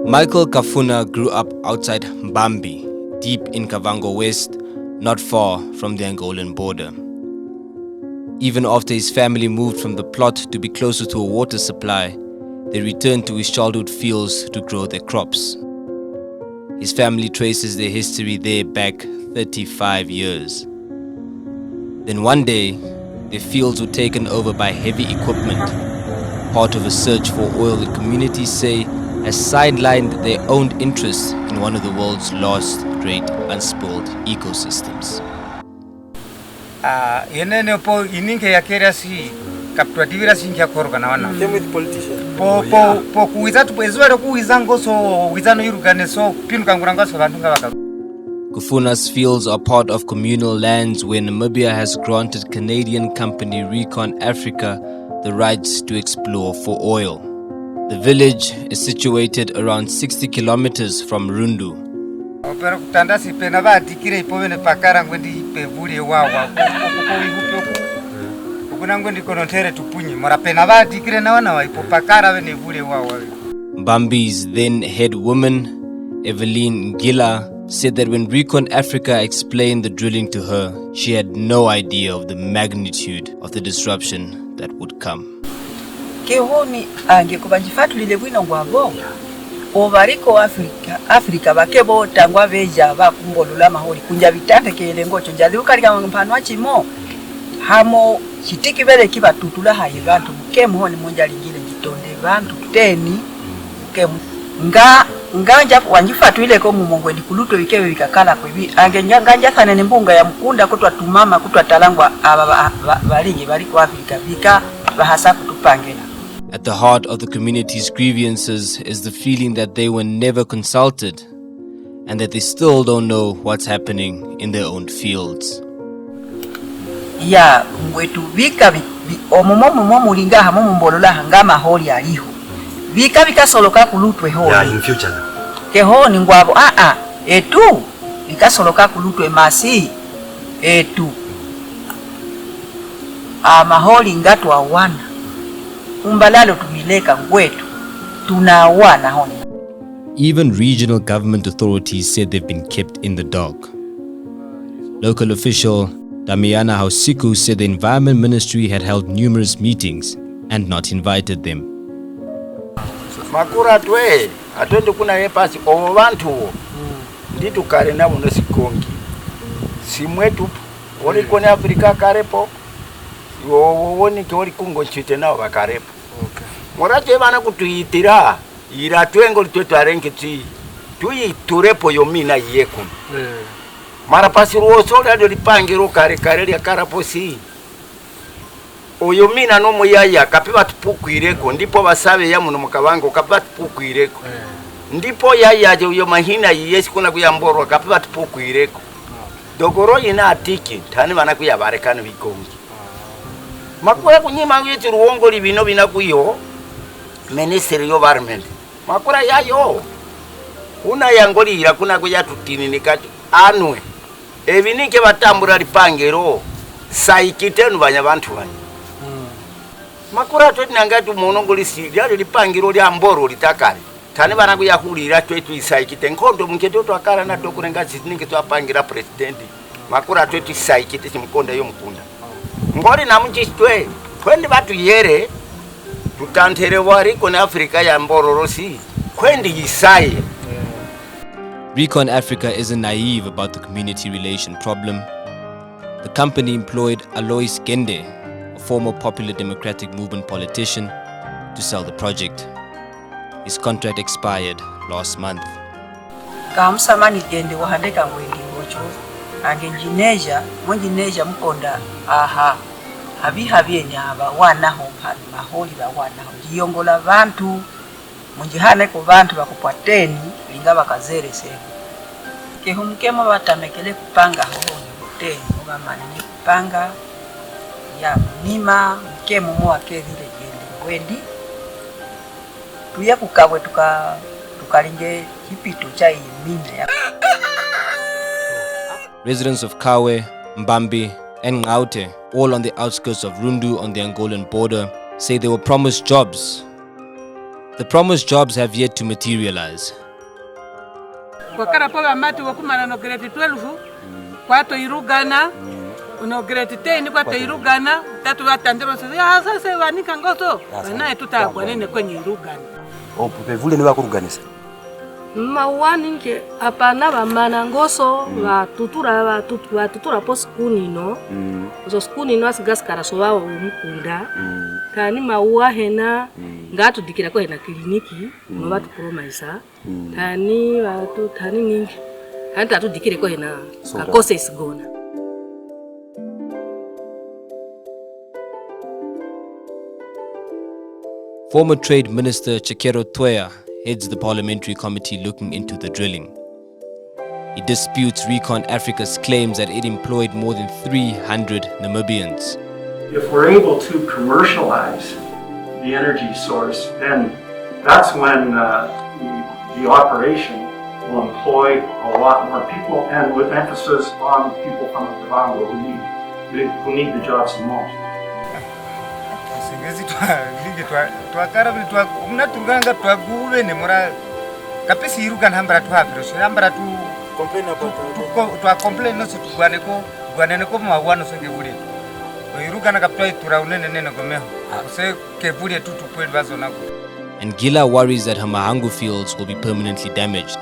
Michael Kafuna grew up outside Mbambi, deep in Kavango West, not far from the Angolan border. Even after his family moved from the plot to be closer to a water supply, they returned to his childhood fields to grow their crops. His family traces their history there back 35 years. Then one day, their fields were taken over by heavy equipment, part of a search for oil the communities say has sidelined their own interests in one of the world's last great unspoiled ecosystems. Yenene po ininke ya kera si kaptuativira sinki ya koroga na wana. Same with politicians. Po kuiza tu ezwere kuiza ngoso kuiza no yurugane so pinu kanguranga so bandunga baka. Kafuna's fields are part of communal lands where Namibia has granted Canadian company Recon Africa the rights to explore for oil. The village is situated around 60 kilometers from Rundu. Opera kutanda si pena ba tikire ipo ne pakara ngwendi ipe vuli wawa. Ukuna ngwendi konotere tupunyi mora pena ba tikire na wana wa ipo pakara wene vuli wawa. Mbambi's then head woman, Evelyn Ngila, said that when Recon Africa explained the drilling to her, she had no idea of the magnitude of the disruption that would come. Kehoni ange kubanjifatulile bwino ngwabo obariko Afrika bakebo tangwa veja bakumbolola maholi kunja bitante kele ngocho njaliukalika mpano chimo hamo chitiki bele kiba tutula hayi bantu kemo honi monja lingile jitonde bantu teni kemo nganja wanjifatulile ko mumongwe ndikuluto bikewe bikakala kwibi ange nganja sana nembunga ya mkunda kutwa tumama kutwa talangwa balingi baliko Afrika bika bahasa kutupangela. At the heart of the community's grievances is the feeling that they were never consulted and that they still don't know what's happening in their own fields. Ya ngwetu bika omumomo mulinga hamu mbolola hangama holi aliho bika bikasoloka kulutwe holi. Yeah, in future. Keho ni ngwabo etu bikasoloka kulutwe masi etu maholi ngatu awana umbalalo tumileka ngwetu tunawana honi. Even regional government authorities said they've been kept in the dark. Local official Damiana Hausiku said the Environment Ministry had held numerous meetings and not invited them. Makura twe atwende kuna yepasi obo bantu nditu kare na muno sikongi simwetu wali kone Afrika karepo woni ke wali kungo chite nao bakarepo. Okay. Morache bana kutuyitira ira twengo litwetu arenkiti tuyiturepo yomina yeku. Mara pasi ruosola ndo lipangiro kare lya karaposi oyomina no muyaya kapiba tupukwireko ndipo basabe ya muno mukabango kapiba tupukwireko ndipo yaya je uyo mahina yesi kuna kuyamborwa kapiba tupukwireko dogoro ina atiki tani bana kuyabarekana bikongi makura kunyima yiti ruongo libino binakuyo ministry of environment makura yayo una yangolira kuna kuya tutini nikacho anwe ebinike batambura lipangero saikitenu banya bantu banya makura tweti nangatu monongolisi lyali lipangiro lya mboro litakale tani bana kuyakulira twetu isaikite nkondo munketo twakala na dokurenga zininge twapangira president makura twetu isaikite simkonda yo mkunda ngori namuchitwe kwendi batu yere tutantere wari kone Afrika ya mbororosi kwendi yisaye. Recon Africa isn't naive about the community relation problem. The company employed Alois Gende, a former Popular Democratic Movement politician, to sell the project. His contract expired last month. Kamsamani Gende wahandeka ngwendi ngocho angenjineja monjineja mkonda habi nyaba wana hompani maholi ba wana jiyongola bantu munjihane ko bantu bakupateni linga bakazere se kehumkemo batamekele kupanga ho hoteli ogamani ni kupanga ya nima mkemo mwa kezile wendi tuya kukabwe tukalinge kipito cha imina ya. Residents of Kawe, Mbambi and Ngaute, all on the outskirts of Rundu on the Angolan border, say they were promised jobs. The promised jobs have yet to materialize. Wakara po amati wakumana no grade 12 kwato irugana no grade 10 kwato irugana tatu watandero sasa wanika ngoso na tutagwa nene kwenye irugana. Vule ni wakuruganisa mawani nke apana bamana ngoso batutura po skuni no zo skuni no asigaskara so bawo mukunda kani mauwa hena ngatu dikira ko hena kliniki no batu promaisa tani batu tani ningi hanta tu dikire ko hena kakose isgona. Former Trade Minister Chekero Twea heads the parliamentary committee looking into the drilling. He disputes Recon Africa's claims that it employed more than 300 Namibians. If we're able to commercialize the energy source, then that's when the operation will employ a lot more people, and with emphasis on people from the Kavango who need the jobs the most. Twakarabili umna turganga twagule ne mora kapesi irugan hambra tu hafiro so hambra tu complain about tu complain no so gwane ko mawano so ke buri irugan kaptoi turaunene nene gomeho se ke buri tu kwelwa zona. And Gila worries that her Mahangu fields will be permanently damaged.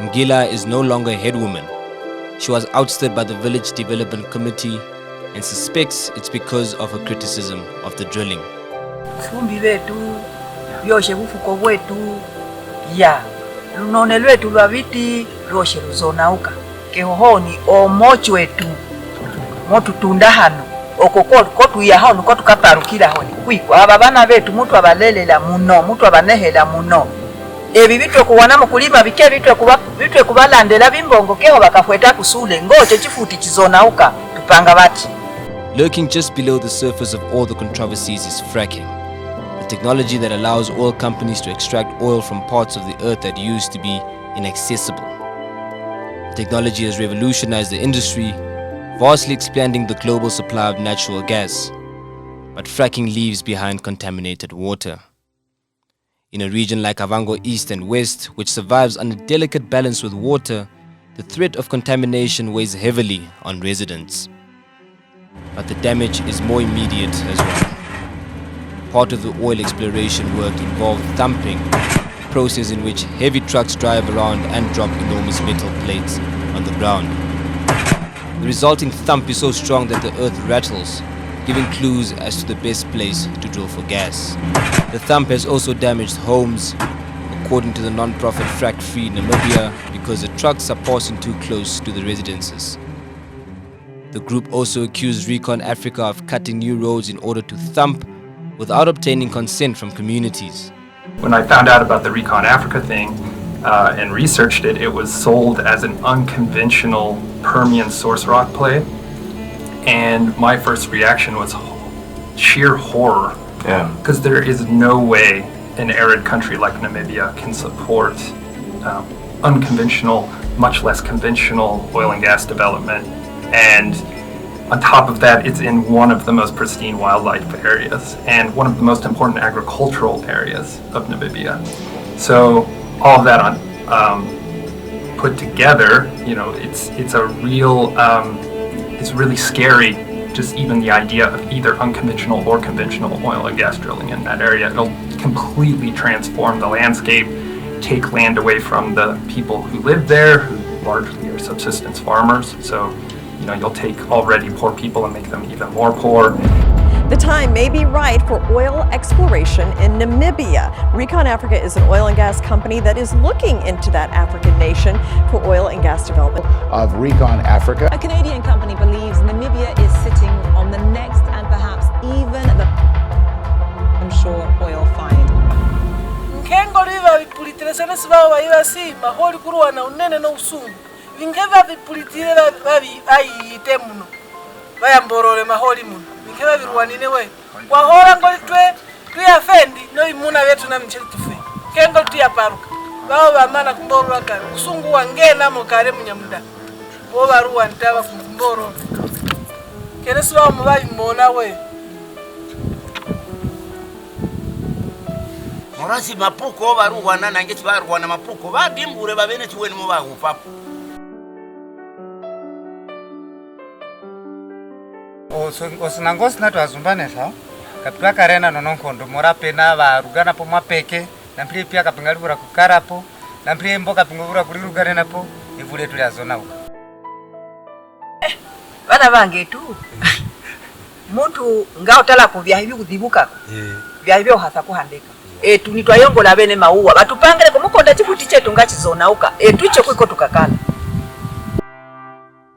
Ngila is no longer headwoman. She was ousted by the Village Development Committee and suspects it's because of her criticism of the drilling. Fumbi wetu byoshe bufuko bwetu ya lunone lwetu lwa biti lwoshe luzonauka kehohoni omochi wetu motu tunda hano okoko tuya hano ko tukaparukira honi kwiko aba bana betu mutu abalelela muno mutu abanehela muno ebi bitwe kuwana mukulima bike bitwe kubalandela bimbongo keho bakafweta kusule ngoche chifuti kizonauka tupanga bati. Lurking just below the surface of all the controversies is fracking, the technology that allows oil companies to extract oil from parts of the earth that used to be inaccessible. The technology has revolutionized the industry, vastly expanding the global supply of natural gas. But fracking leaves behind contaminated water. In a region like Kavango East and West, which survives on a delicate balance with water, the threat of contamination weighs heavily on residents. But the damage is more immediate as well. Part of the oil exploration work involved thumping, a process in which heavy trucks drive around and drop enormous metal plates on the ground. The resulting thump is so strong that the earth rattles, giving clues as to the best place to drill for gas. The thump has also damaged homes, according to the non-profit Frack Free Namibia, because the trucks are passing too close to the residences. The group also accused Recon Africa of cutting new roads in order to thump without obtaining consent from communities. When I found out about the Recon Africa thing and researched it, it was sold as an unconventional Permian source rock play. And my first reaction was sheer horror. Yeah. Because there is no way an arid country like Namibia can support unconventional, much less conventional oil and gas development. And on top of that, it's in one of the most pristine wildlife areas and one of the most important agricultural areas of Namibia. So all of that put together, you know, it's really scary. Just even the idea of either unconventional or conventional oil and gas drilling in that area. It'll completely transform the landscape, take land away from the people who live there, who largely are subsistence farmers. So, you know, you'll take already poor people and make them even more poor. The time may be right for oil exploration in Namibia. Recon Africa is an oil and gas company that is looking into that African nation for oil and gas development. Of Recon Africa. A Canadian company believes Namibia is sitting on the next and perhaps even the onshore oil find. Nkengo liva vipulitile sana sibawa iwa si maholi kuruwa na unene na usungu. Vingeva vipulitile vavi ayiite muno. Vaya mborole maholi muno. Vingeva viruwanine we. Wahora ngoli tuya fendi no imuna wetu na mcheli tufe. Kengo tuya paruka. Vao vamana kumboro wakari. Usungu wangena mokare mnyamuda. Boba ruwa ntava kumboro. Kene sibawa mwavi mwona we. Morasi mapuko baruwana nange baruwana mapuko badimbure babene chiweni mu bagupapo. Osinangosi na twazumbanesa kapitwa karena nononkondo mora pena barugana po mapeke nampire pia kapingalibura kukarapo nampire mboka pingubura kulirugana napo ivule tulazona uka. Bana bange tu. Muntu ngao tala kuvya hivi kudhibuka. Vya hivyo hasa kuhandika. Tunitwayongola bene mauwa batupangire kumukonda chifuti chetu ngachizona uka. Tuche kwiko tukakala.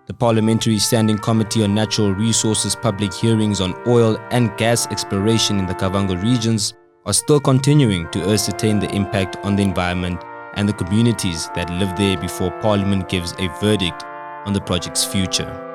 The Parliamentary Standing Committee on Natural Resources public hearings on oil and gas exploration in the Kavango regions are still continuing to ascertain the impact on the environment and the communities that live there before Parliament gives a verdict on the project's future.